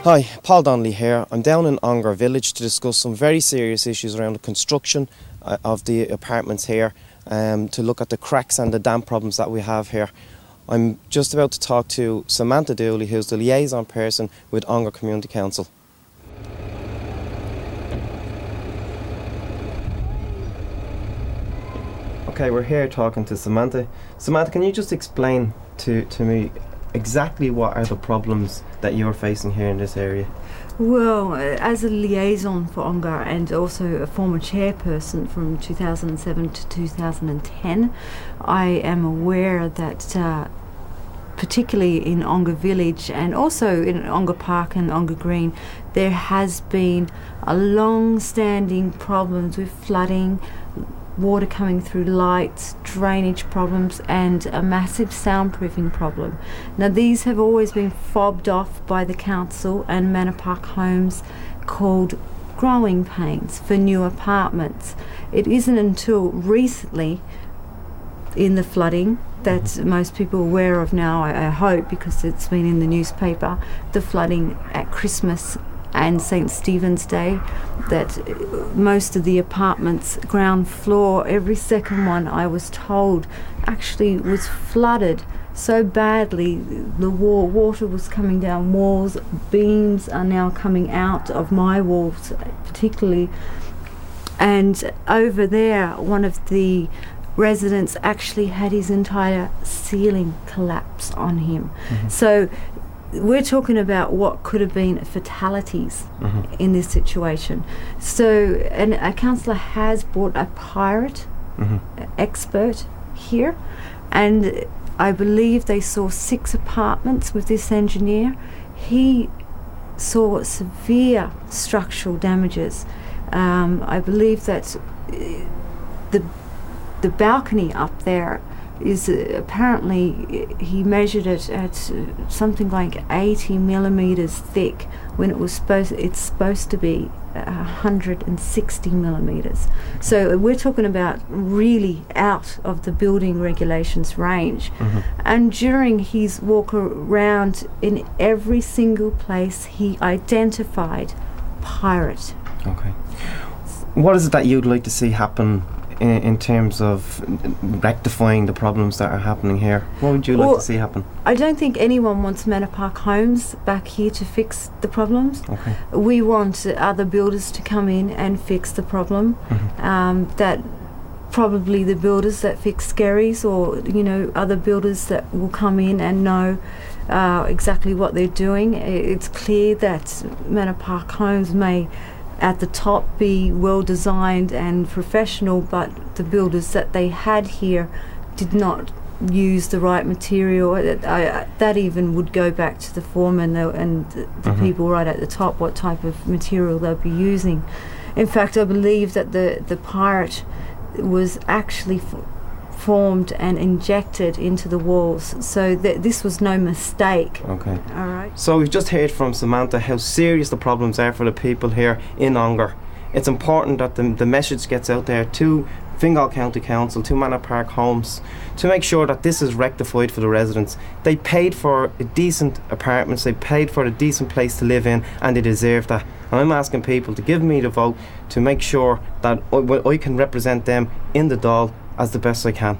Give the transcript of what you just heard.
Hi, Paul Donnelly here. I'm down in Ongar village to discuss some very serious issues around the construction of the apartments here, to look at the cracks and the damp problems that we have here. I'm just about to talk to Samantha Dooley, who's the liaison person with Ongar Community Council. Okay, we're here talking to Samantha. Samantha, can you just explain to me exactly what are the problems that you're facing here in this area? Well, as a liaison for Ongar and also a former chairperson from 2007 to 2010, I am aware that particularly in Ongar Village and also in Ongar Park and Ongar Green, there has been a long-standing problems with flooding, water coming through lights, drainage problems, and a massive soundproofing problem. Now, these have always been fobbed off by the council and Manor Park Homes, called growing pains for new apartments. It isn't until recently in the flooding that most people are aware of now, I hope, because it's been in the newspaper, the flooding at Christmas and St. Stephen's Day, that most of the apartments, ground floor, every second one, I was told, actually was flooded so badly. The water was coming down walls, beams are now coming out of my walls particularly. And over there, one of the residents actually had his entire ceiling collapse on him. So we're talking about what could have been fatalities in this situation. So, and a councillor has brought a pirate expert here, and I believe they saw 6 apartments with this engineer. He saw severe structural damages. I believe that the balcony up there is apparently, he measured it at something like 80 millimeters thick when it's supposed to be 160 millimeters. So we're talking about really out of the building regulations range. And during his walk around, in every single place he identified pirate. Okay. What is it that you'd like to see happen in terms of rectifying the problems that are happening here? What would you like to see happen? I don't think anyone wants Manor Park Homes back here to fix the problems. Okay. We want other builders to come in and fix the problem. That probably the builders that fix Skerries, or other builders that will come in and know exactly what they're doing. It's clear that Manor Park Homes may at the top be well designed and professional, but the builders that they had here did not use the right material. That even would go back to the foreman and the people right at the top, what type of material they'll be using. In fact, I believe that the pirate was actually formed and injected into the walls, so this was no mistake. Okay. All right. So we've just heard from Samantha how serious the problems are for the people here in Ongar. It's important that the message gets out there to Fingal County Council, to Manor Park Homes, to make sure that this is rectified for the residents. They paid for a decent apartments, they paid for a decent place to live in, and they deserve that. And I'm asking people to give me the vote to make sure that I can represent them in the Dáil as the best I can.